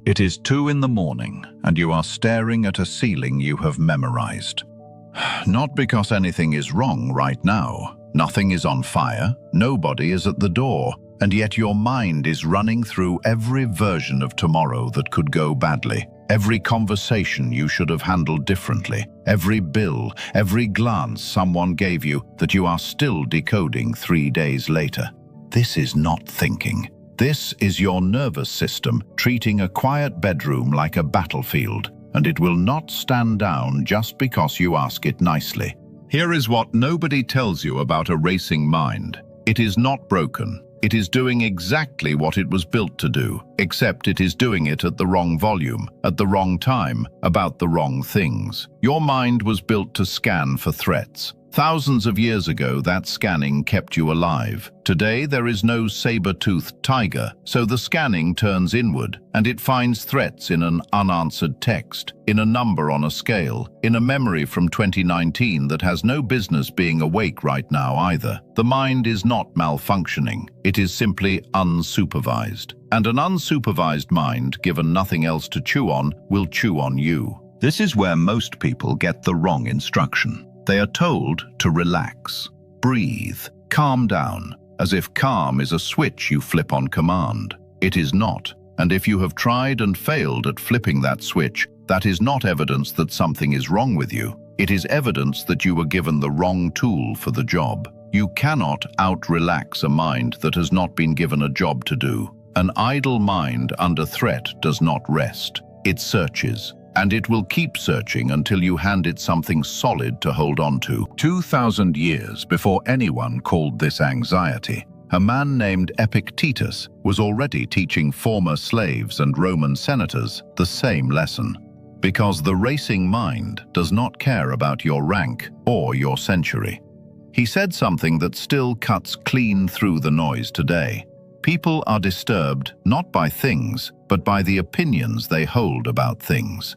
It is 2 in the morning, and you are staring at a ceiling you have memorized. Not because anything is wrong right now. Nothing is on fire, nobody is at the door, and yet your mind is running through every version of tomorrow that could go badly. Every conversation you should have handled differently. Every bill, every glance someone gave you that you are still decoding 3 days later. This is not thinking. This is your nervous system treating a quiet bedroom like a battlefield, and it will not stand down just because you ask it nicely. Here is what nobody tells you about a racing mind. It is not broken. It is doing exactly what it was built to do, except it is doing it at the wrong volume, at the wrong time, about the wrong things. Your mind was built to scan for threats. Thousands of years ago, that scanning kept you alive. Today, there is no saber-toothed tiger, so the scanning turns inward, and it finds threats in an unanswered text, in a number on a scale, in a memory from 2019 that has no business being awake right now either. The mind is not malfunctioning. It is simply unsupervised. And an unsupervised mind, given nothing else to chew on, will chew on you. This is where most people get the wrong instruction. They are told to relax, breathe, calm down, as if calm is a switch you flip on command. It is not, and if you have tried and failed at flipping that switch, that is not evidence that something is wrong with you. It is evidence that you were given the wrong tool for the job. You cannot out-relax a mind that has not been given a job to do. An idle mind under threat does not rest. It searches. And it will keep searching until you hand it something solid to hold on to. 2,000 years before anyone called this anxiety, a man named Epictetus was already teaching former slaves and Roman senators the same lesson. Because the racing mind does not care about your rank or your century. He said something that still cuts clean through the noise today. People are disturbed not by things, but by the opinions they hold about things.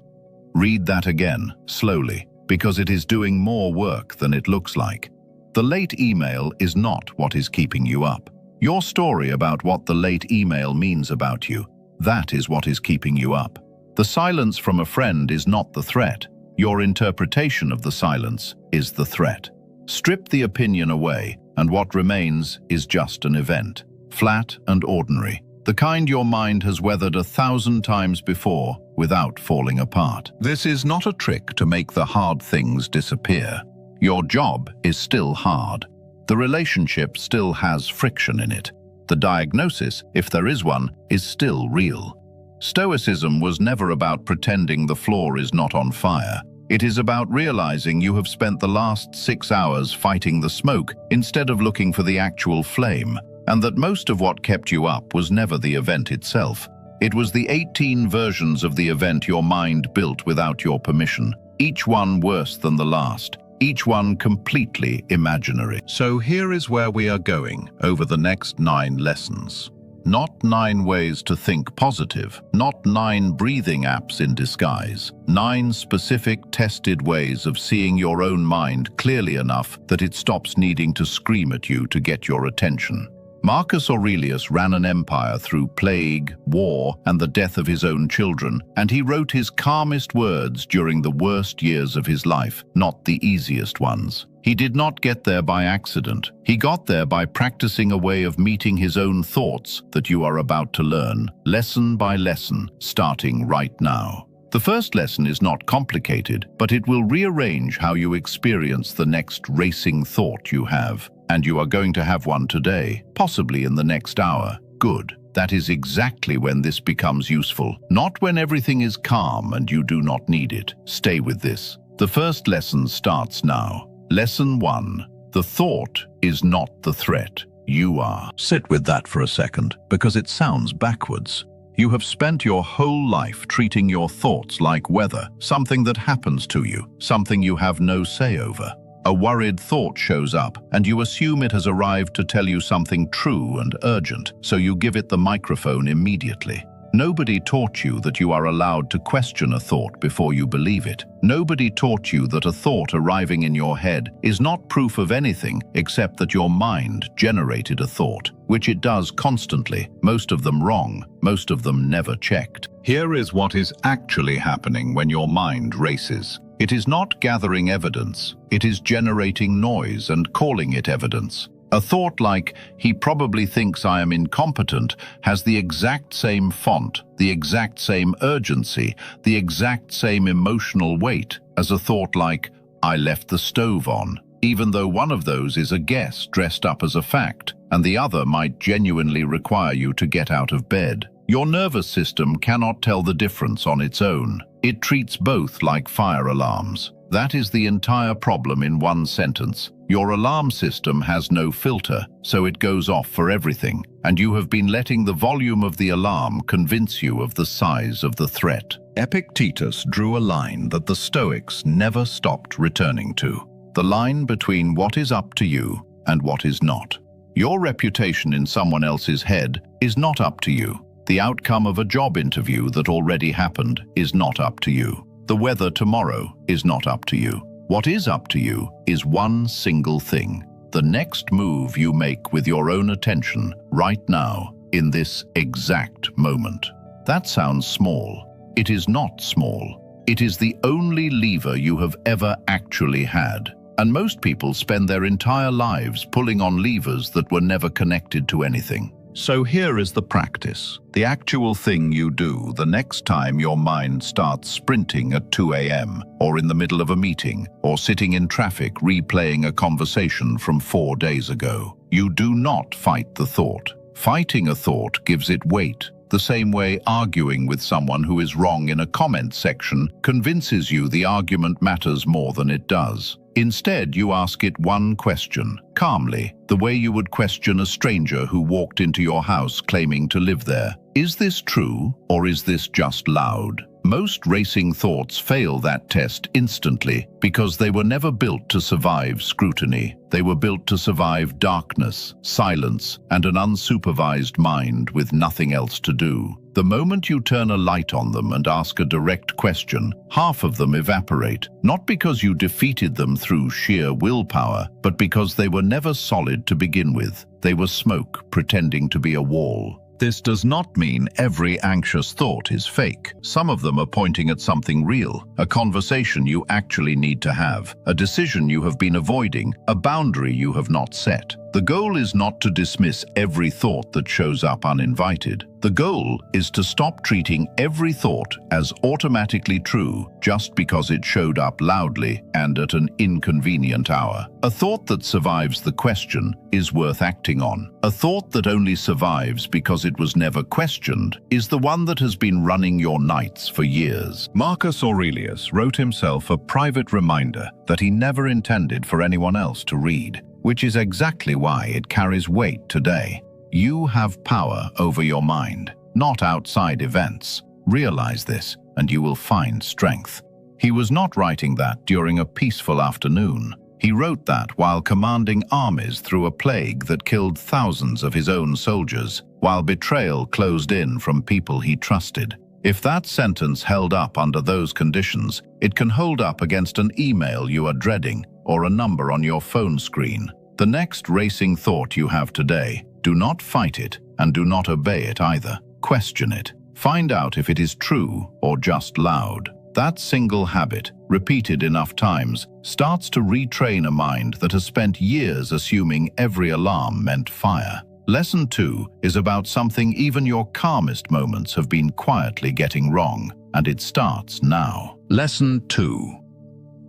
Read that again, slowly, because it is doing more work than it looks like. The late email is not what is keeping you up. Your story about what the late email means about you, that is what is keeping you up. The silence from a friend is not the threat. Your interpretation of the silence is the threat. Strip the opinion away, and what remains is just an event, flat and ordinary. The kind your mind has weathered 1,000 times before without falling apart. This is not a trick to make the hard things disappear. Your job is still hard. The relationship still has friction in it. The diagnosis, if there is one, is still real. Stoicism was never about pretending the floor is not on fire. It is about realizing you have spent the last 6 hours fighting the smoke instead of looking for the actual flame. And that most of what kept you up was never the event itself. It was the 18 versions of the event your mind built without your permission, each one worse than the last, each one completely imaginary. So here is where we are going over the next 9 lessons. Not 9 ways to think positive, not 9 breathing apps in disguise, 9 specific tested ways of seeing your own mind clearly enough that it stops needing to scream at you to get your attention. Marcus Aurelius ran an empire through plague, war, and the death of his own children, and he wrote his calmest words during the worst years of his life, not the easiest ones. He did not get there by accident. He got there by practicing a way of meeting his own thoughts that you are about to learn, lesson by lesson, starting right now. The first lesson is not complicated, but it will rearrange how you experience the next racing thought you have. And you are going to have one today, possibly in the next hour. Good. That is exactly when this becomes useful, not when everything is calm and you do not need it. Stay with this. The first lesson starts now. Lesson 1. The thought is not the threat. You are. Sit with that for a second, because it sounds backwards. You have spent your whole life treating your thoughts like weather, something that happens to you, something you have no say over. A worried thought shows up, and you assume it has arrived to tell you something true and urgent, so you give it the microphone immediately. Nobody taught you that you are allowed to question a thought before you believe it. Nobody taught you that a thought arriving in your head is not proof of anything except that your mind generated a thought, which it does constantly, most of them wrong, most of them never checked. Here is what is actually happening when your mind races. It is not gathering evidence, it is generating noise and calling it evidence. A thought like, "He probably thinks I am incompetent," has the exact same font, the exact same urgency, the exact same emotional weight as a thought like, "I left the stove on," even though one of those is a guess dressed up as a fact, and the other might genuinely require you to get out of bed. Your nervous system cannot tell the difference on its own. It treats both like fire alarms. That is the entire problem in one sentence. Your alarm system has no filter, so it goes off for everything, and you have been letting the volume of the alarm convince you of the size of the threat. Epictetus drew a line that the Stoics never stopped returning to. The line between what is up to you and what is not. Your reputation in someone else's head is not up to you. The outcome of a job interview that already happened is not up to you. The weather tomorrow is not up to you. What is up to you is one single thing: the next move you make with your own attention right now, in this exact moment. That sounds small. It is not small. It is the only lever you have ever actually had. And most people spend their entire lives pulling on levers that were never connected to anything. So here is the practice, the actual thing you do the next time your mind starts sprinting at 2 a.m. or in the middle of a meeting or sitting in traffic replaying a conversation from 4 days ago. You do not fight the thought. Fighting a thought gives it weight, the same way arguing with someone who is wrong in a comment section convinces you the argument matters more than it does. Instead, you ask it one question, calmly, the way you would question a stranger who walked into your house claiming to live there. Is this true, or is this just loud? Most racing thoughts fail that test instantly because they were never built to survive scrutiny. They were built to survive darkness, silence, and an unsupervised mind with nothing else to do. The moment you turn a light on them and ask a direct question, half of them evaporate, not because you defeated them through sheer willpower, but because they were never solid to begin with. They were smoke pretending to be a wall. This does not mean every anxious thought is fake. Some of them are pointing at something real, a conversation you actually need to have, a decision you have been avoiding, a boundary you have not set. The goal is not to dismiss every thought that shows up uninvited. The goal is to stop treating every thought as automatically true just because it showed up loudly and at an inconvenient hour. A thought that survives the question is worth acting on. A thought that only survives because it was never questioned is the one that has been running your nights for years. Marcus Aurelius wrote himself a private reminder that he never intended for anyone else to read, which is exactly why it carries weight today. You have power over your mind, not outside events. Realize this, and you will find strength. He was not writing that during a peaceful afternoon. He wrote that while commanding armies through a plague that killed thousands of his own soldiers, while betrayal closed in from people he trusted. If that sentence held up under those conditions, it can hold up against an email you are dreading or a number on your phone screen. The next racing thought you have today, do not fight it and do not obey it either. Question it. Find out if it is true or just loud. That single habit, repeated enough times, starts to retrain a mind that has spent years assuming every alarm meant fire. Lesson 2 is about something even your calmest moments have been quietly getting wrong, and it starts now. Lesson 2.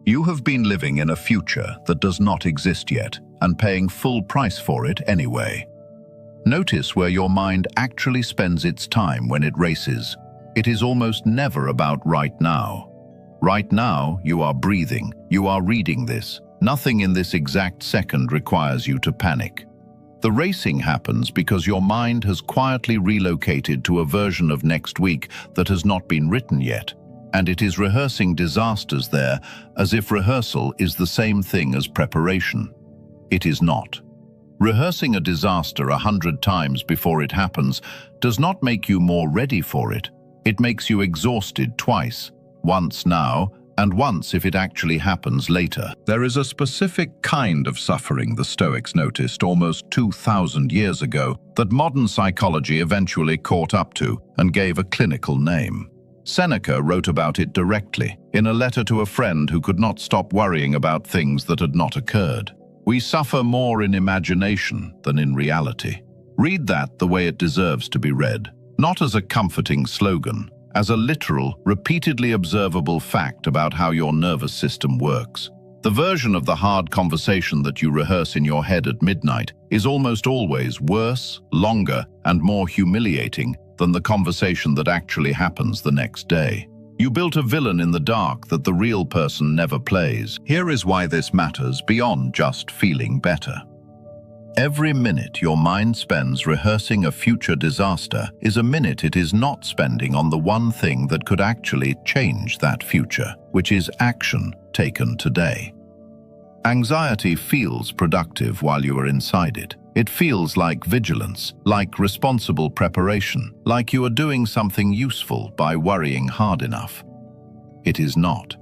You have been living in a future that does not exist yet, and paying full price for it anyway. Notice where your mind actually spends its time when it races. It is almost never about right now. Right now, you are breathing, you are reading this. Nothing in this exact second requires you to panic. The racing happens because your mind has quietly relocated to a version of next week that has not been written yet, and it is rehearsing disasters there as if rehearsal is the same thing as preparation. It is not. Rehearsing a disaster 100 times before it happens does not make you more ready for it. It makes you exhausted twice, once now and once if it actually happens later. There is a specific kind of suffering the Stoics noticed almost 2,000 years ago that modern psychology eventually caught up to and gave a clinical name. Seneca wrote about it directly in a letter to a friend who could not stop worrying about things that had not occurred. We suffer more in imagination than in reality. Read that the way it deserves to be read, not as a comforting slogan, as a literal, repeatedly observable fact about how your nervous system works. The version of the hard conversation that you rehearse in your head at midnight is almost always worse, longer, and more humiliating than the conversation that actually happens the next day. You built a villain in the dark that the real person never plays. Here is why this matters beyond just feeling better. Every minute your mind spends rehearsing a future disaster is a minute it is not spending on the one thing that could actually change that future, which is action taken today. Anxiety feels productive while you are inside it. It feels like vigilance, like responsible preparation, like you are doing something useful by worrying hard enough. It is not.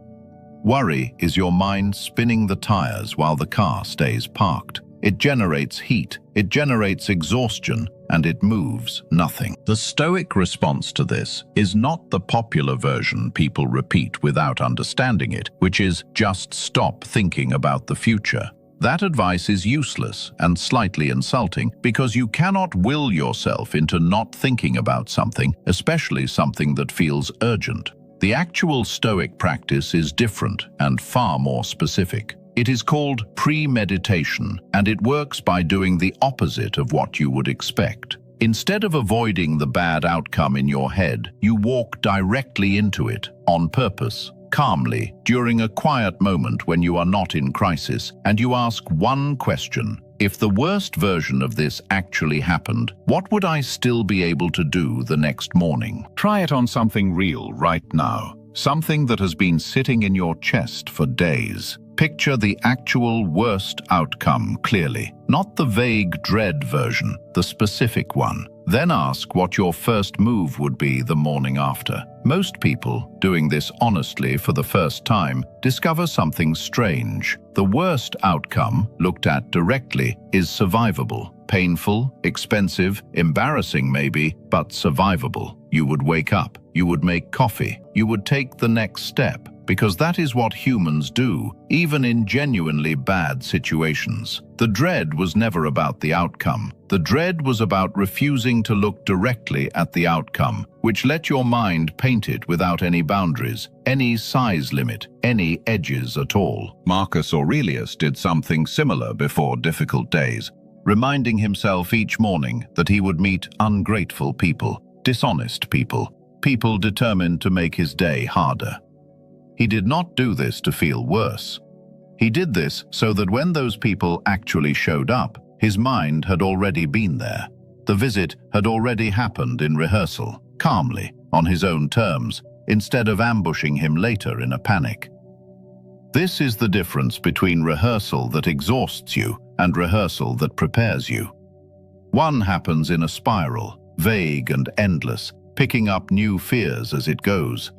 Worry is your mind spinning the tires while the car stays parked. It generates heat, it generates exhaustion, and it moves nothing. The Stoic response to this is not the popular version people repeat without understanding it, which is just stop thinking about the future. That advice is useless and slightly insulting because you cannot will yourself into not thinking about something, especially something that feels urgent. The actual Stoic practice is different and far more specific. It is called premeditation, and it works by doing the opposite of what you would expect. Instead of avoiding the bad outcome in your head, you walk directly into it, on purpose, calmly, during a quiet moment when you are not in crisis, and you ask one question. If the worst version of this actually happened, what would I still be able to do the next morning? Try it on something real right now, something that has been sitting in your chest for days. Picture the actual worst outcome clearly, not the vague dread version, the specific one. Then ask what your first move would be the morning after. Most people, doing this honestly for the first time, discover something strange. The worst outcome, looked at directly, is survivable. Painful, expensive, embarrassing maybe, but survivable. You would wake up, you would make coffee, you would take the next step. Because that is what humans do, even in genuinely bad situations. The dread was never about the outcome. The dread was about refusing to look directly at the outcome, which let your mind paint it without any boundaries, any size limit, any edges at all. Marcus Aurelius did something similar before difficult days, reminding himself each morning that he would meet ungrateful people, dishonest people, people determined to make his day harder. He did not do this to feel worse. He did this so that when those people actually showed up, his mind had already been there. The visit had already happened in rehearsal, calmly, on his own terms, instead of ambushing him later in a panic. This is the difference between rehearsal that exhausts you and rehearsal that prepares you. One happens in a spiral, vague and endless, picking up new fears as it goes.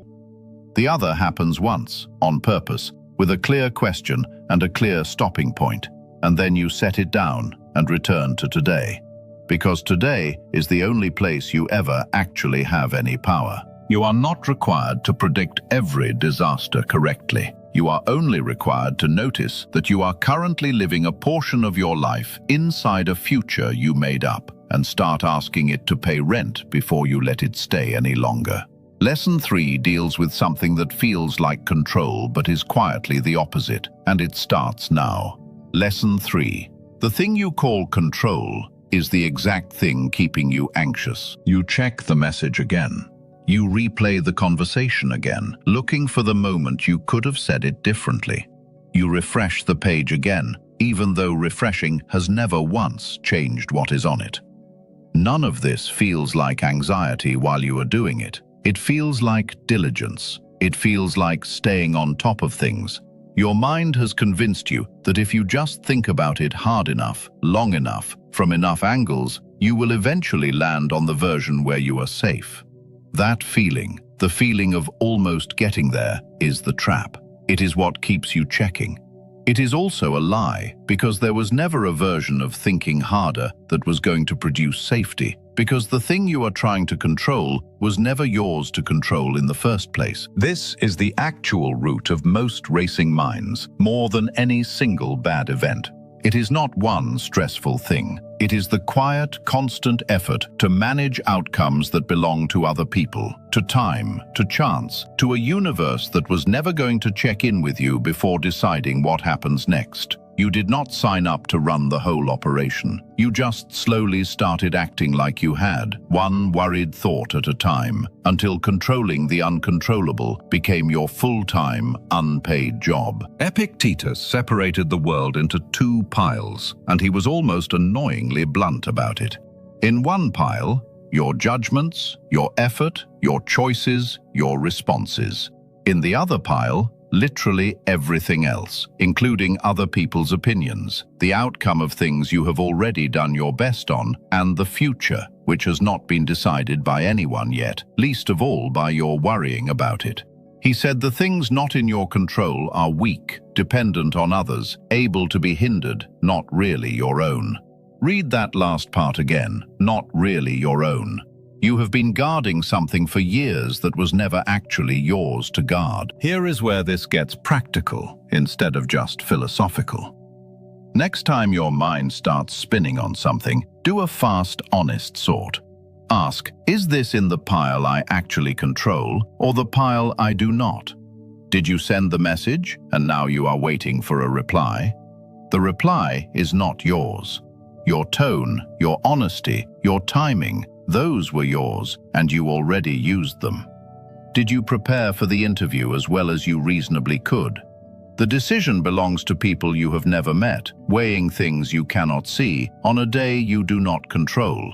The other happens once, on purpose, with a clear question and a clear stopping point, and then you set it down and return to today. Because today is the only place you ever actually have any power. You are not required to predict every disaster correctly. You are only required to notice that you are currently living a portion of your life inside a future you made up, and start asking it to pay rent before you let it stay any longer. Lesson 3 deals with something that feels like control but is quietly the opposite, and it starts now. Lesson 3. The thing you call control is the exact thing keeping you anxious. You check the message again. You replay the conversation again, looking for the moment you could have said it differently. You refresh the page again, even though refreshing has never once changed what is on it. None of this feels like anxiety while you are doing it. It feels like diligence. It feels like staying on top of things. Your mind has convinced you that if you just think about it hard enough, long enough, from enough angles, you will eventually land on the version where you are safe. That feeling, the feeling of almost getting there, is the trap. It is what keeps you checking. It is also a lie, because there was never a version of thinking harder that was going to produce safety, because the thing you are trying to control was never yours to control in the first place. This is the actual root of most racing minds, more than any single bad event. It is not one stressful thing. It is the quiet, constant effort to manage outcomes that belong to other people, to time, to chance, to a universe that was never going to check in with you before deciding what happens next. You did not sign up to run the whole operation. You just slowly started acting like you had, one worried thought at a time, until controlling the uncontrollable became your full-time, unpaid job. Epictetus separated the world into two piles, and he was almost annoyingly blunt about it. In one pile, your judgments, your effort, your choices, your responses. In the other pile, literally everything else, including other people's opinions, the outcome of things you have already done your best on, and the future, which has not been decided by anyone yet, least of all by your worrying about it. He said the things not in your control are weak, dependent on others, able to be hindered, not really your own. Read that last part again, not really your own. You have been guarding something for years that was never actually yours to guard. Here is where this gets practical instead of just philosophical. Next time your mind starts spinning on something, do a fast, honest sort. Ask, is this in the pile I actually control or the pile I do not? Did you send the message and now you are waiting for a reply? The reply is not yours. Your tone, your honesty, your timing, those were yours, and you already used them. Did you prepare for the interview as well as you reasonably could? The decision belongs to people you have never met, weighing things you cannot see on a day you do not control.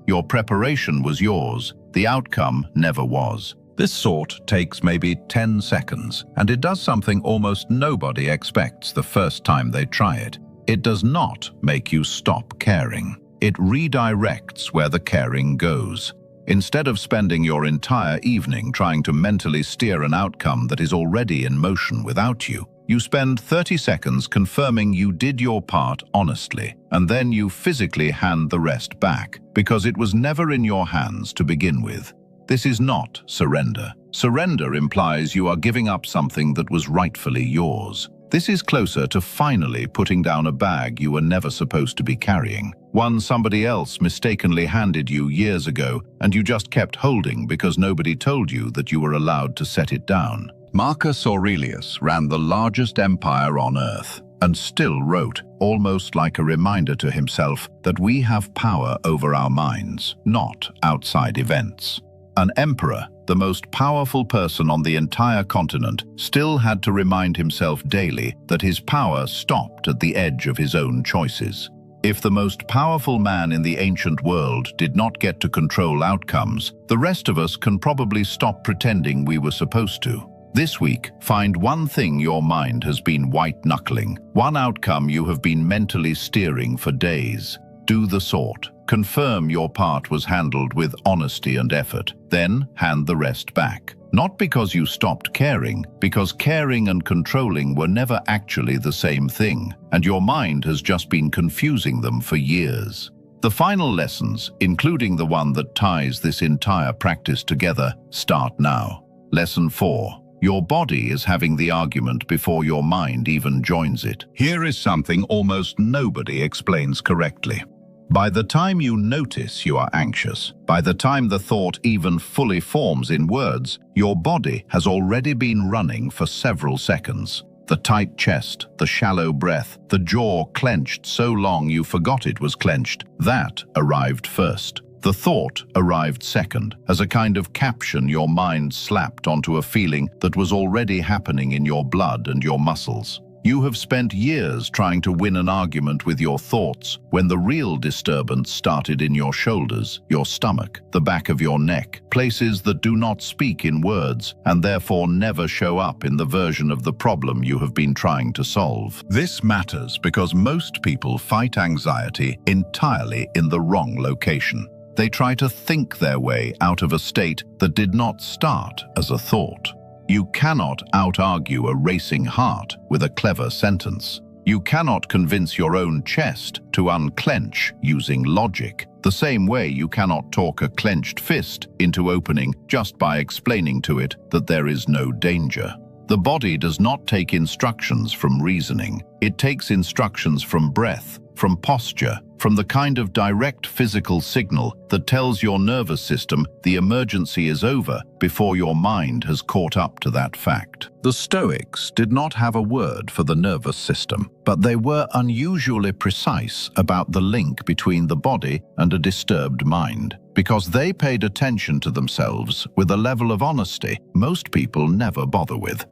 Your preparation was yours, the outcome never was. This sort takes maybe 10 seconds, and it does something almost nobody expects the first time they try it. It does not make you stop caring. It redirects where the caring goes. Instead of spending your entire evening trying to mentally steer an outcome that is already in motion without you, you spend 30 seconds confirming you did your part honestly, and then you physically hand the rest back, because it was never in your hands to begin with. This is not surrender. Surrender implies you are giving up something that was rightfully yours. This is closer to finally putting down a bag you were never supposed to be carrying, one somebody else mistakenly handed you years ago and you just kept holding because nobody told you that you were allowed to set it down. Marcus Aurelius ran the largest empire on earth and still wrote, almost like a reminder to himself, that we have power over our minds, not outside events. An emperor, the most powerful person on the entire continent, still had to remind himself daily that his power stopped at the edge of his own choices. If the most powerful man in the ancient world did not get to control outcomes, the rest of us can probably stop pretending we were supposed to. This week, find one thing your mind has been white-knuckling, one outcome you have been mentally steering for days. Do the sort. Confirm your part was handled with honesty and effort, then hand the rest back. Not because you stopped caring, because caring and controlling were never actually the same thing, and your mind has just been confusing them for years. The final lessons, including the one that ties this entire practice together, start now. Lesson 4. Your body is having the argument before your mind even joins it. Here is something almost nobody explains correctly. By the time you notice you are anxious, by the time the thought even fully forms in words, your body has already been running for several seconds. The tight chest, the shallow breath, the jaw clenched so long you forgot it was clenched, that arrived first. The thought arrived second, as a kind of caption your mind slapped onto a feeling that was already happening in your blood and your muscles. You have spent years trying to win an argument with your thoughts when the real disturbance started in your shoulders, your stomach, the back of your neck, places that do not speak in words and therefore never show up in the version of the problem you have been trying to solve. This matters because most people fight anxiety entirely in the wrong location. They try to think their way out of a state that did not start as a thought. You cannot out-argue a racing heart with a clever sentence. You cannot convince your own chest to unclench using logic, the same way you cannot talk a clenched fist into opening just by explaining to it that there is no danger. The body does not take instructions from reasoning. It takes instructions from breath, from posture, from the kind of direct physical signal that tells your nervous system the emergency is over before your mind has caught up to that fact. The Stoics did not have a word for the nervous system, but they were unusually precise about the link between the body and a disturbed mind, because they paid attention to themselves with a level of honesty most people never bother with.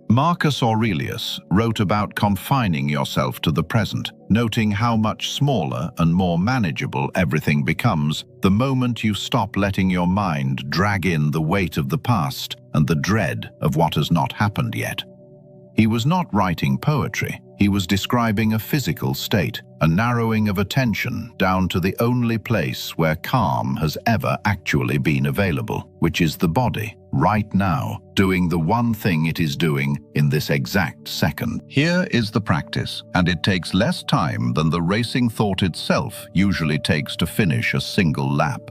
Marcus Aurelius wrote about confining yourself to the present, noting how much smaller and more manageable everything becomes the moment you stop letting your mind drag in the weight of the past and the dread of what has not happened yet. He was not writing poetry. He was describing a physical state, a narrowing of attention down to the only place where calm has ever actually been available, which is the body, right now, doing the one thing it is doing in this exact second. Here is the practice, and it takes less time than the racing thought itself usually takes to finish a single lap.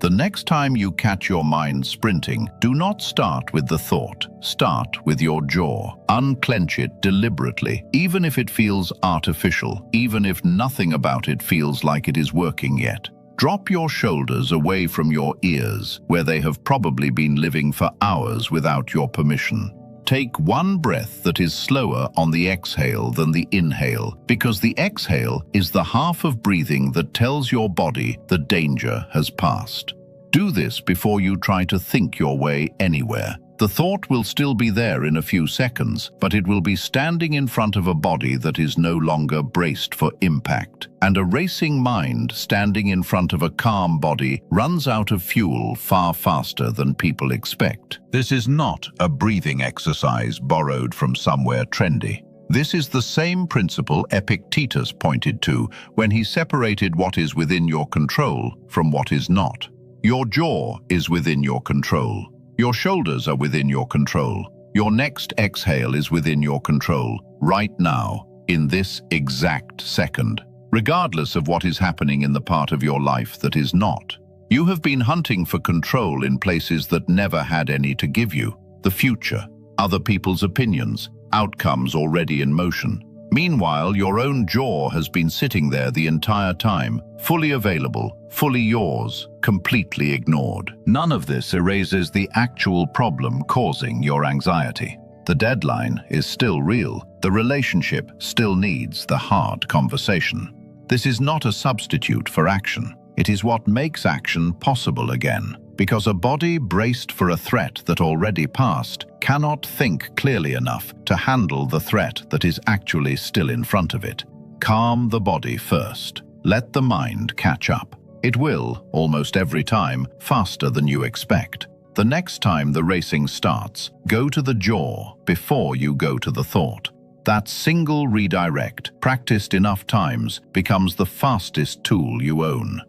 The next time you catch your mind sprinting, do not start with the thought. Start with your jaw. Unclench it deliberately, even if it feels artificial, even if nothing about it feels like it is working yet. Drop your shoulders away from your ears, where they have probably been living for hours without your permission. Take one breath that is slower on the exhale than the inhale, because the exhale is the half of breathing that tells your body the danger has passed. Do this before you try to think your way anywhere. The thought will still be there in a few seconds, but it will be standing in front of a body that is no longer braced for impact. And a racing mind standing in front of a calm body runs out of fuel far faster than people expect. This is not a breathing exercise borrowed from somewhere trendy. This is the same principle Epictetus pointed to when he separated what is within your control from what is not. Your jaw is within your control. Your shoulders are within your control. Your next exhale is within your control, right now, in this exact second, regardless of what is happening in the part of your life that is not. You have been hunting for control in places that never had any to give you: the future, other people's opinions, outcomes already in motion. Meanwhile, your own jaw has been sitting there the entire time, fully available, fully yours, completely ignored. None of this erases the actual problem causing your anxiety. The deadline is still real. The relationship still needs the hard conversation. This is not a substitute for action. It is what makes action possible again. Because a body braced for a threat that already passed cannot think clearly enough to handle the threat that is actually still in front of it. Calm the body first. Let the mind catch up. It will, almost every time, faster than you expect. The next time the racing starts, go to the jaw before you go to the thought. That single redirect, practiced enough times, becomes the fastest tool you own.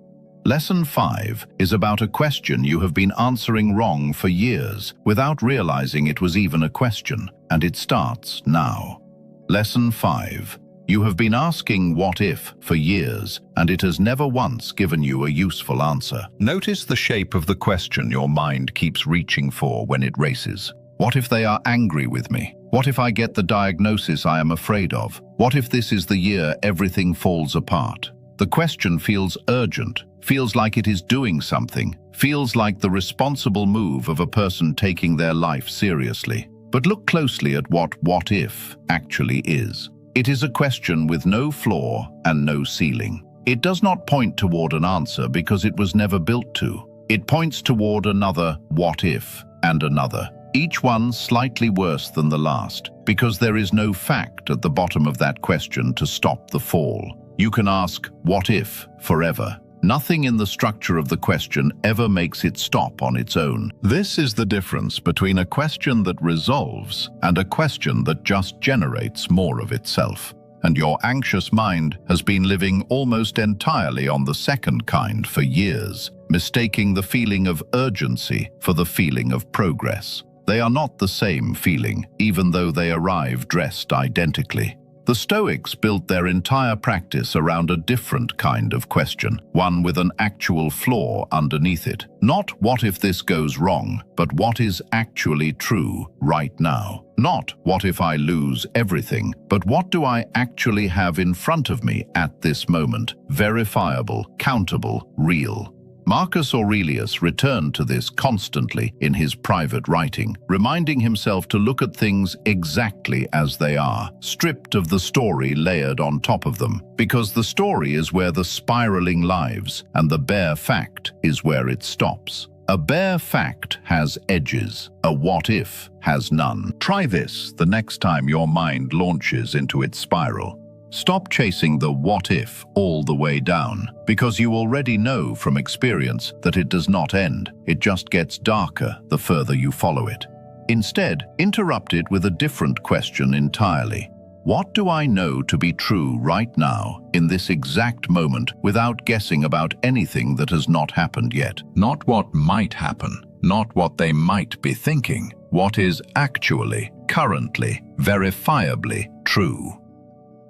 Lesson 5 is about a question you have been answering wrong for years without realizing it was even a question, and it starts now. Lesson 5. You have been asking what if for years, and it has never once given you a useful answer. Notice the shape of the question your mind keeps reaching for when it races. What if they are angry with me? What if I get the diagnosis I am afraid of? What if this is the year everything falls apart? The question feels urgent, feels like it is doing something, feels like the responsible move of a person taking their life seriously. But look closely at what if actually is. It is a question with no floor and no ceiling. It does not point toward an answer because it was never built to. It points toward another what if and another, each one slightly worse than the last, because there is no fact at the bottom of that question to stop the fall. You can ask, what if, forever. Nothing in the structure of the question ever makes it stop on its own. This is the difference between a question that resolves and a question that just generates more of itself. And your anxious mind has been living almost entirely on the second kind for years, mistaking the feeling of urgency for the feeling of progress. They are not the same feeling, even though they arrive dressed identically. The Stoics built their entire practice around a different kind of question, one with an actual flaw underneath it. Not what if this goes wrong, but what is actually true right now. Not what if I lose everything, but what do I actually have in front of me at this moment? Verifiable, countable, real. Marcus Aurelius returned to this constantly in his private writing, reminding himself to look at things exactly as they are, stripped of the story layered on top of them, because the story is where the spiraling lives, and the bare fact is where it stops. A bare fact has edges. A what-if has none. Try this the next time your mind launches into its spiral. Stop chasing the what-if all the way down, because you already know from experience that it does not end. It just gets darker the further you follow it. Instead, interrupt it with a different question entirely. What do I know to be true right now, in this exact moment, without guessing about anything that has not happened yet? Not what might happen, not what they might be thinking. What is actually, currently, verifiably true?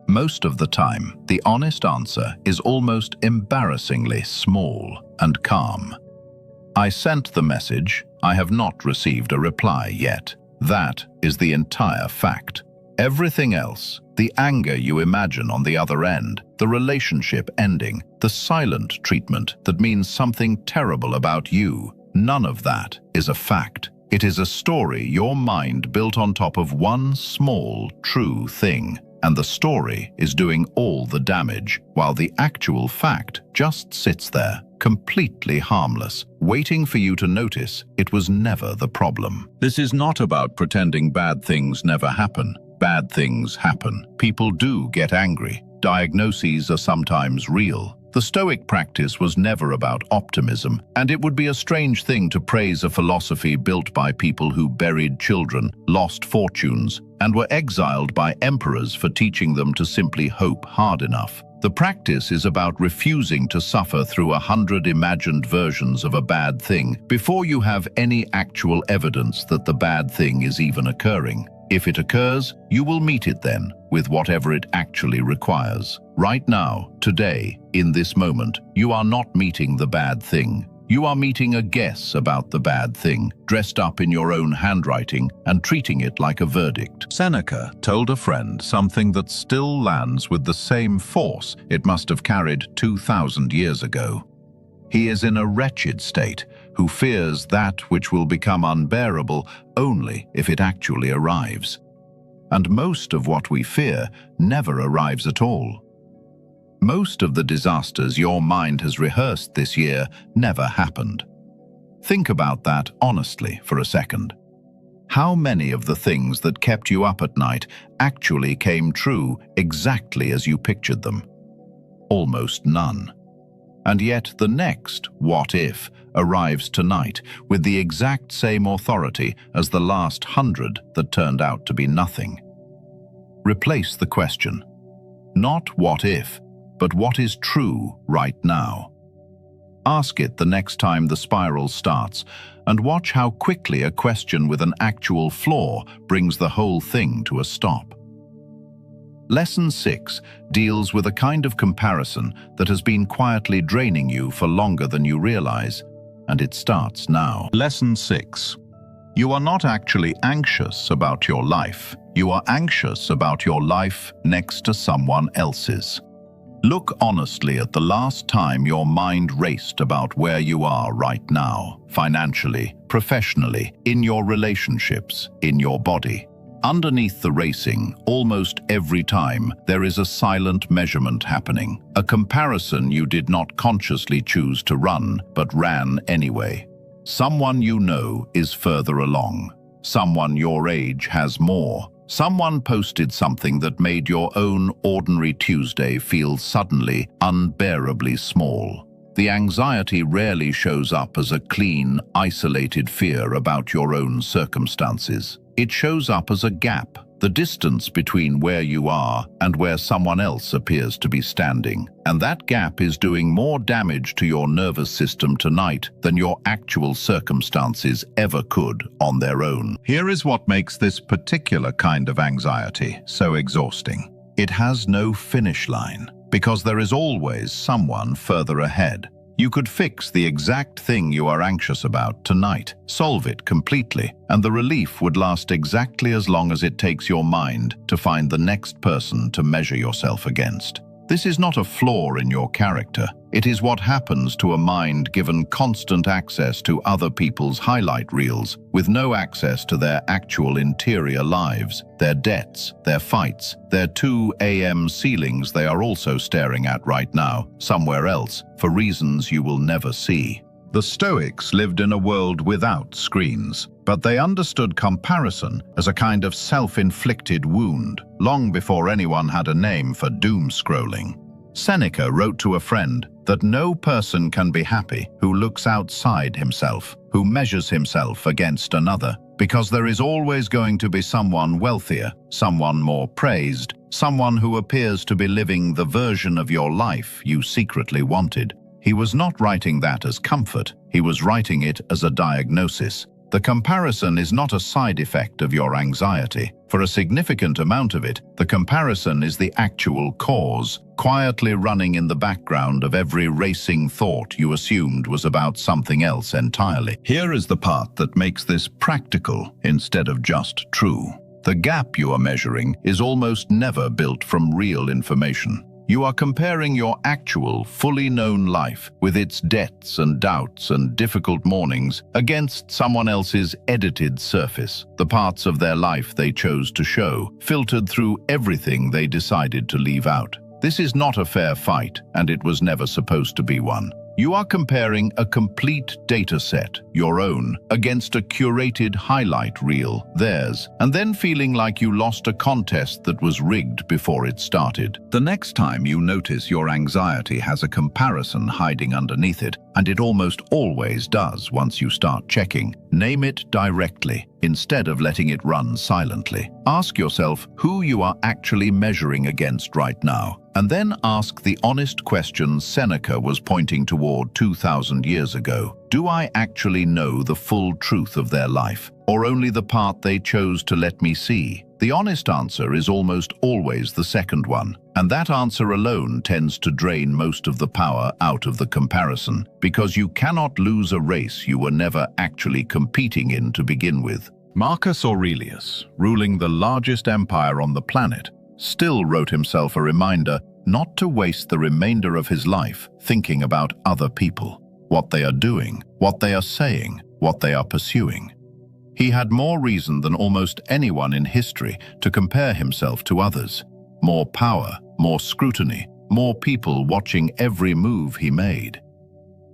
Most of the time, the honest answer is almost embarrassingly small and calm. I sent the message. I have not received a reply yet. That is the entire fact. Everything else, the anger you imagine on the other end, the relationship ending, the silent treatment that means something terrible about you, none of that is a fact. It is a story your mind built on top of one small, true thing. And the story is doing all the damage, while the actual fact just sits there, completely harmless, waiting for you to notice it was never the problem. This is not about pretending bad things never happen. Bad things happen. People do get angry. Diagnoses are sometimes real. The Stoic practice was never about optimism, and it would be a strange thing to praise a philosophy built by people who buried children, lost fortunes, and were exiled by emperors for teaching them to simply hope hard enough. The practice is about refusing to suffer through 100 imagined versions of a bad thing before you have any actual evidence that the bad thing is even occurring. If it occurs, you will meet it then, with whatever it actually requires. Right now, today, in this moment, you are not meeting the bad thing. You are meeting a guess about the bad thing, dressed up in your own handwriting and treating it like a verdict. Seneca told a friend something that still lands with the same force it must have carried 2,000 years ago. He is in a wretched state, who fears that which will become unbearable only if it actually arrives. And most of what we fear never arrives at all. Most of the disasters your mind has rehearsed this year never happened. Think about that honestly for a second. How many of the things that kept you up at night actually came true exactly as you pictured them? Almost none. And yet the next what if arrives tonight with the exact same authority as the last 100 that turned out to be nothing. Replace the question. Not what if, but what is true right now. Ask it the next time the spiral starts, and watch how quickly a question with an actual flaw brings the whole thing to a stop. Lesson 6 deals with a kind of comparison that has been quietly draining you for longer than you realize, and it starts now. Lesson 6. You are not actually anxious about your life. You are anxious about your life next to someone else's. Look honestly at the last time your mind raced about where you are right now, financially, professionally, in your relationships, in your body. Underneath the racing, almost every time, there is a silent measurement happening, a comparison you did not consciously choose to run, but ran anyway. Someone you know is further along. Someone your age has more. Someone posted something that made your own ordinary Tuesday feel suddenly unbearably small. The anxiety rarely shows up as a clean, isolated fear about your own circumstances. It shows up as a gap, the distance between where you are and where someone else appears to be standing. And that gap is doing more damage to your nervous system tonight than your actual circumstances ever could on their own. Here is what makes this particular kind of anxiety so exhausting. It has no finish line, because there is always someone further ahead. You could fix the exact thing you are anxious about tonight, solve it completely, and the relief would last exactly as long as it takes your mind to find the next person to measure yourself against. This is not a flaw in your character. It is what happens to a mind given constant access to other people's highlight reels, with no access to their actual interior lives, their debts, their fights, their 2 a.m. ceilings they are also staring at right now, somewhere else, for reasons you will never see. The Stoics lived in a world without screens, but they understood comparison as a kind of self-inflicted wound, long before anyone had a name for doom scrolling. Seneca wrote to a friend that no person can be happy who looks outside himself, who measures himself against another, because there is always going to be someone wealthier, someone more praised, someone who appears to be living the version of your life you secretly wanted. He was not writing that as comfort, he was writing it as a diagnosis. The comparison is not a side effect of your anxiety. For a significant amount of it, the comparison is the actual cause, quietly running in the background of every racing thought you assumed was about something else entirely. Here is the part that makes this practical instead of just true. The gap you are measuring is almost never built from real information. You are comparing your actual, fully known life, with its debts and doubts and difficult mornings, against someone else's edited surface, the parts of their life they chose to show, filtered through everything they decided to leave out. This is not a fair fight, and it was never supposed to be one. You are comparing a complete data set, your own, against a curated highlight reel, theirs, and then feeling like you lost a contest that was rigged before it started. The next time you notice your anxiety has a comparison hiding underneath it, and it almost always does once you start checking, name it directly, instead of letting it run silently. Ask yourself who you are actually measuring against right now, and then ask the honest question Seneca was pointing toward 2,000 years ago. Do I actually know the full truth of their life, or only the part they chose to let me see? The honest answer is almost always the second one, and that answer alone tends to drain most of the power out of the comparison, because you cannot lose a race you were never actually competing in to begin with. Marcus Aurelius, ruling the largest empire on the planet, still wrote himself a reminder not to waste the remainder of his life thinking about other people, what they are doing, what they are saying, what they are pursuing. He had more reason than almost anyone in history to compare himself to others. More power, more scrutiny, more people watching every move he made.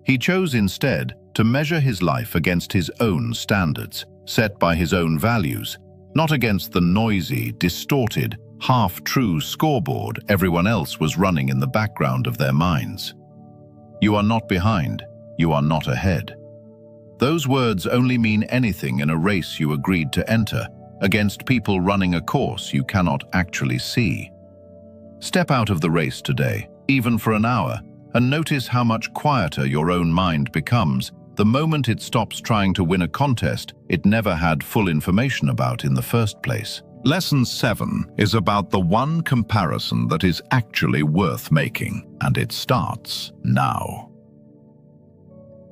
He chose instead to measure his life against his own standards, set by his own values, not against the noisy, distorted, half-true scoreboard everyone else was running in the background of their minds. You are not behind, you are not ahead. Those words only mean anything in a race you agreed to enter, against people running a course you cannot actually see. Step out of the race today, even for an hour, and notice how much quieter your own mind becomes the moment it stops trying to win a contest it never had full information about in the first place. Lesson 7 is about the one comparison that is actually worth making, and it starts now.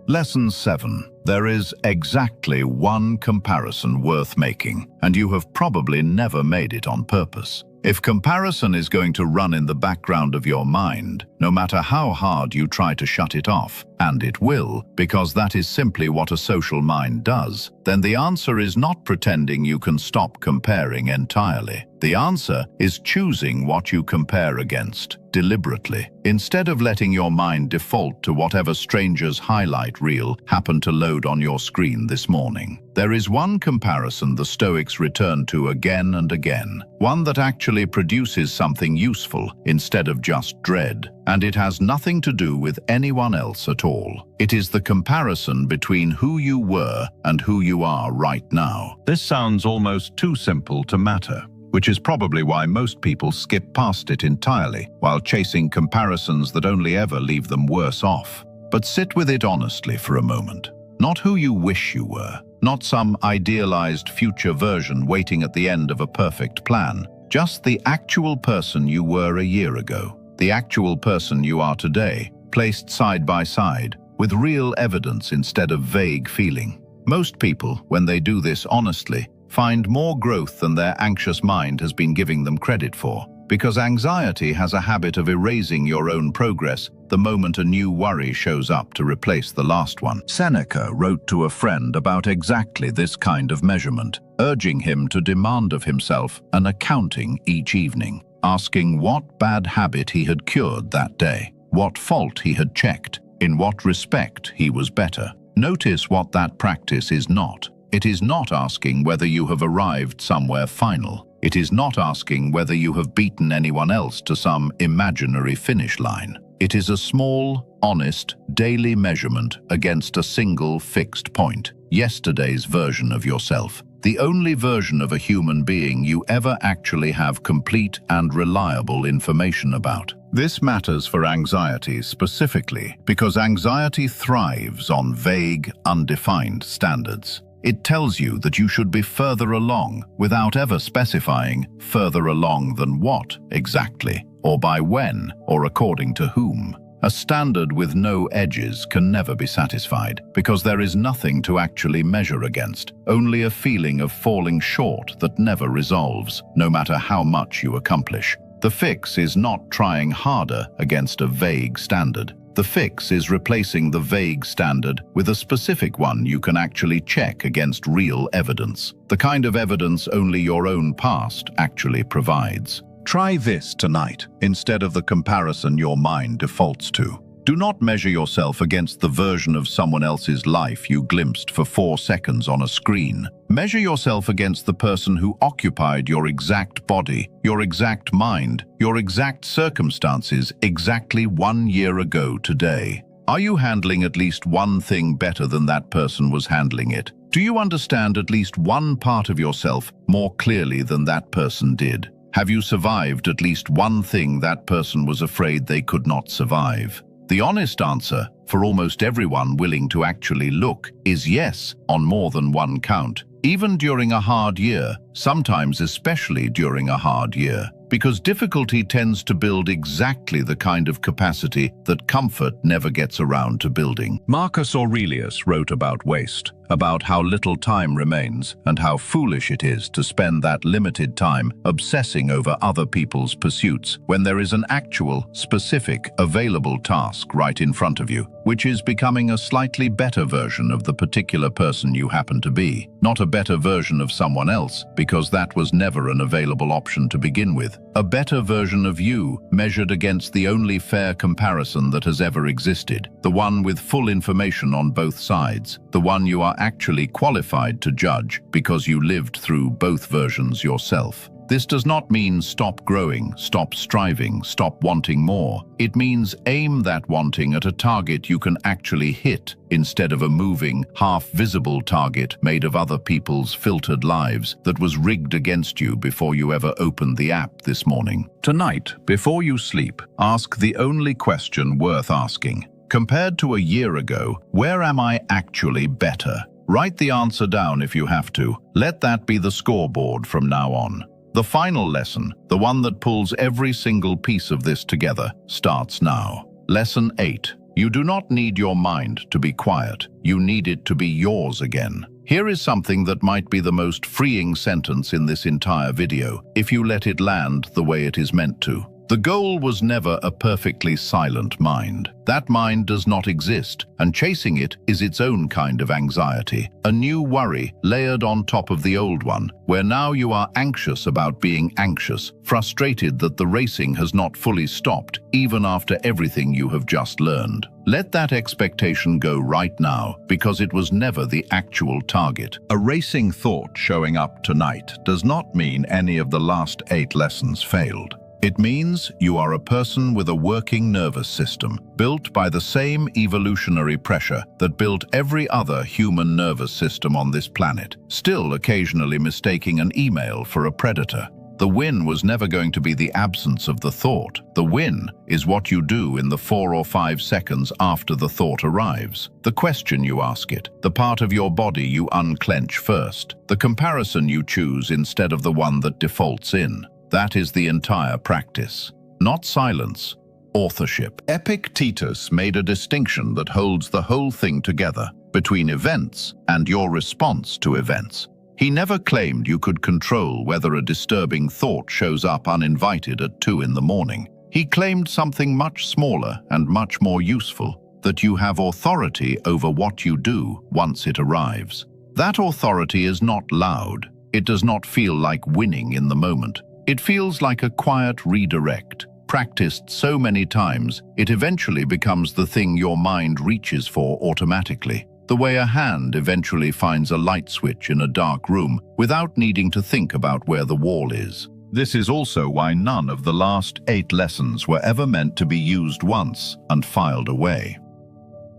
Lesson 7. There is exactly one comparison worth making, and you have probably never made it on purpose. If comparison is going to run in the background of your mind, no matter how hard you try to shut it off, and it will, because that is simply what a social mind does, then the answer is not pretending you can stop comparing entirely. The answer is choosing what you compare against, deliberately, instead of letting your mind default to whatever stranger's highlight reel happened to load on your screen this morning. There is one comparison the Stoics return to again and again, one that actually produces something useful instead of just dread, and it has nothing to do with anyone else at all. It is the comparison between who you were and who you are right now. This sounds almost too simple to matter, which is probably why most people skip past it entirely while chasing comparisons that only ever leave them worse off. But sit with it honestly for a moment. Not who you wish you were, not some idealized future version waiting at the end of a perfect plan. Just the actual person you were a year ago, the actual person you are today, placed side by side, with real evidence instead of vague feeling. Most people, when they do this honestly, find more growth than their anxious mind has been giving them credit for, because anxiety has a habit of erasing your own progress the moment a new worry shows up to replace the last one. Seneca wrote to a friend about exactly this kind of measurement, urging him to demand of himself an accounting each evening, asking what bad habit he had cured that day, what fault he had checked, in what respect he was better. Notice what that practice is not. It is not asking whether you have arrived somewhere final. It is not asking whether you have beaten anyone else to some imaginary finish line. It is a small, honest, daily measurement against a single fixed point, yesterday's version of yourself, the only version of a human being you ever actually have complete and reliable information about. This matters for anxiety specifically because anxiety thrives on vague, undefined standards. It tells you that you should be further along without ever specifying further along than what exactly, or by when, or according to whom. A standard with no edges can never be satisfied because there is nothing to actually measure against, only a feeling of falling short that never resolves, no matter how much you accomplish. The fix is not trying harder against a vague standard. The fix is replacing the vague standard with a specific one you can actually check against real evidence, the kind of evidence only your own past actually provides. Try this tonight instead of the comparison your mind defaults to. Do not measure yourself against the version of someone else's life you glimpsed for 4 seconds on a screen. Measure yourself against the person who occupied your exact body, your exact mind, your exact circumstances exactly 1 year ago today. Are you handling at least one thing better than that person was handling it? Do you understand at least one part of yourself more clearly than that person did? Have you survived at least one thing that person was afraid they could not survive? The honest answer, for almost everyone willing to actually look, is yes on more than one count, even during a hard year, sometimes especially during a hard year, because difficulty tends to build exactly the kind of capacity that comfort never gets around to building. Marcus Aurelius wrote about waste, about how little time remains and how foolish it is to spend that limited time obsessing over other people's pursuits when there is an actual, specific, available task right in front of you, which is becoming a slightly better version of the particular person you happen to be, not a better version of someone else, because that was never an available option to begin with. A better version of you measured against the only fair comparison that has ever existed, the one with full information on both sides, the one you are actually qualified to judge because you lived through both versions yourself. This does not mean stop growing, stop striving, stop wanting more. It means aim that wanting at a target you can actually hit instead of a moving, half-visible target made of other people's filtered lives that was rigged against you before you ever opened the app this morning. Tonight, before you sleep, ask the only question worth asking. Compared to a year ago, where am I actually better? Write the answer down if you have to. Let that be the scoreboard from now on. The final lesson, the one that pulls every single piece of this together, starts now. Lesson 8. You do not need your mind to be quiet. You need it to be yours again. Here is something that might be the most freeing sentence in this entire video, if you let it land the way it is meant to. The goal was never a perfectly silent mind. That mind does not exist, and chasing it is its own kind of anxiety. A new worry layered on top of the old one, where now you are anxious about being anxious, frustrated that the racing has not fully stopped, even after everything you have just learned. Let that expectation go right now, because it was never the actual target. A racing thought showing up tonight does not mean any of the last 8 lessons failed. It means you are a person with a working nervous system, built by the same evolutionary pressure that built every other human nervous system on this planet, still occasionally mistaking an email for a predator. The win was never going to be the absence of the thought. The win is what you do in the 4 or 5 seconds after the thought arrives. The question you ask it, the part of your body you unclench first, the comparison you choose instead of the one that defaults in. That is the entire practice. Not silence, authorship. Epictetus made a distinction that holds the whole thing together between events and your response to events. He never claimed you could control whether a disturbing thought shows up uninvited at 2 in the morning. He claimed something much smaller and much more useful, that you have authority over what you do once it arrives. That authority is not loud. It does not feel like winning in the moment. It feels like a quiet redirect. Practiced so many times, it eventually becomes the thing your mind reaches for automatically. The way a hand eventually finds a light switch in a dark room without needing to think about where the wall is. This is also why none of the last 8 lessons were ever meant to be used once and filed away.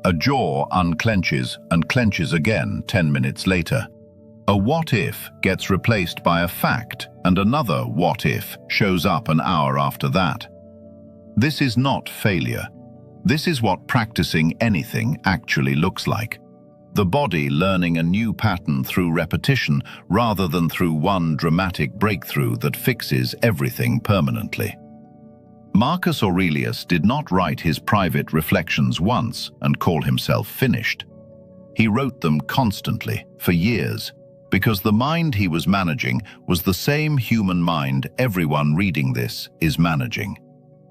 A jaw unclenches and clenches again 10 minutes later. A what if gets replaced by a fact, and another what if shows up an hour after that. This is not failure. This is what practicing anything actually looks like. The body learning a new pattern through repetition rather than through one dramatic breakthrough that fixes everything permanently. Marcus Aurelius did not write his private reflections once and call himself finished. He wrote them constantly, for years, because the mind he was managing was the same human mind everyone reading this is managing.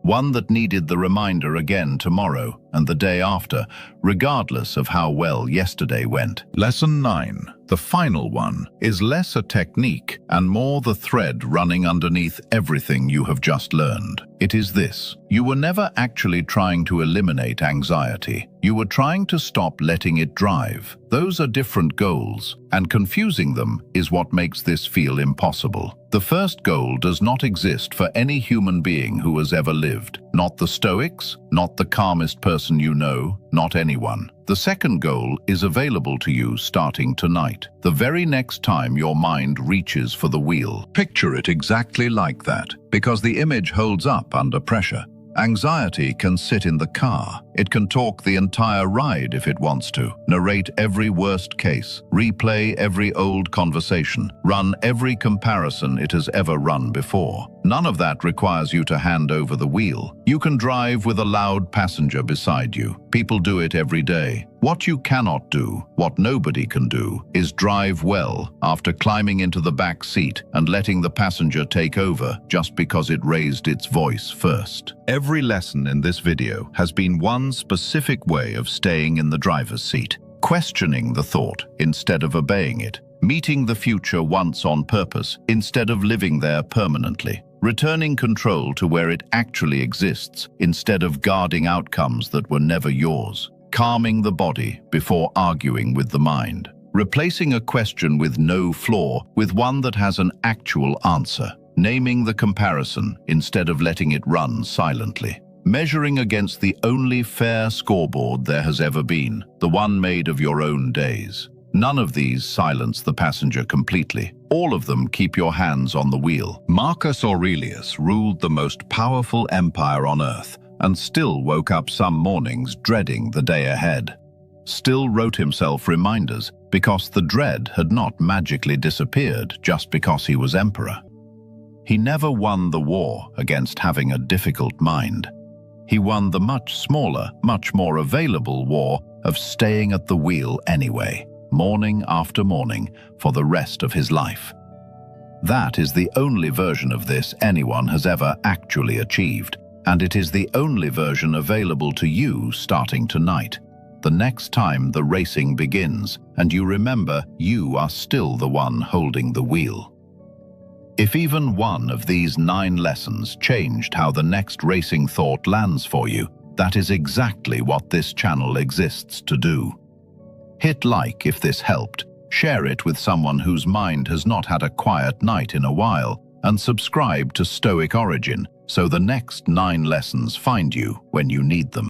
One that needed the reminder again tomorrow and the day after, regardless of how well yesterday went. Lesson 9, the final one, is less a technique and more the thread running underneath everything you have just learned. It is this: you were never actually trying to eliminate anxiety. You were trying to stop letting it drive. Those are different goals, and confusing them is what makes this feel impossible. The first goal does not exist for any human being who has ever lived. Not the Stoics, not the calmest person you know, not anyone. The second goal is available to you starting tonight, the very next time your mind reaches for the wheel. Picture it exactly like that, because the image holds up under pressure. Anxiety can sit in the car. It can talk the entire ride if it wants to, narrate every worst case, replay every old conversation, run every comparison it has ever run before. None of that requires you to hand over the wheel. You can drive with a loud passenger beside you. People do it every day. What you cannot do, what nobody can do, is drive well after climbing into the back seat and letting the passenger take over just because it raised its voice first. Every lesson in this video has been one specific way of staying in the driver's seat, questioning the thought instead of obeying it, meeting the future once on purpose instead of living there permanently, returning control to where it actually exists instead of guarding outcomes that were never yours, calming the body before arguing with the mind, replacing a question with no flaw with one that has an actual answer, naming the comparison instead of letting it run silently, measuring against the only fair scoreboard there has ever been, the one made of your own days. None of these silence the passenger completely. All of them keep your hands on the wheel. Marcus Aurelius ruled the most powerful empire on earth and still woke up some mornings dreading the day ahead. Still wrote himself reminders because the dread had not magically disappeared just because he was emperor. He never won the war against having a difficult mind. He won the much smaller, much more available war of staying at the wheel anyway, morning after morning, for the rest of his life. That is the only version of this anyone has ever actually achieved, and it is the only version available to you starting tonight. The next time the racing begins, and you remember you are still the one holding the wheel. If even one of these 9 lessons changed how the next racing thought lands for you, that is exactly what this channel exists to do. Hit like if this helped, share it with someone whose mind has not had a quiet night in a while, and subscribe to Stoic Origin so the next 9 lessons find you when you need them.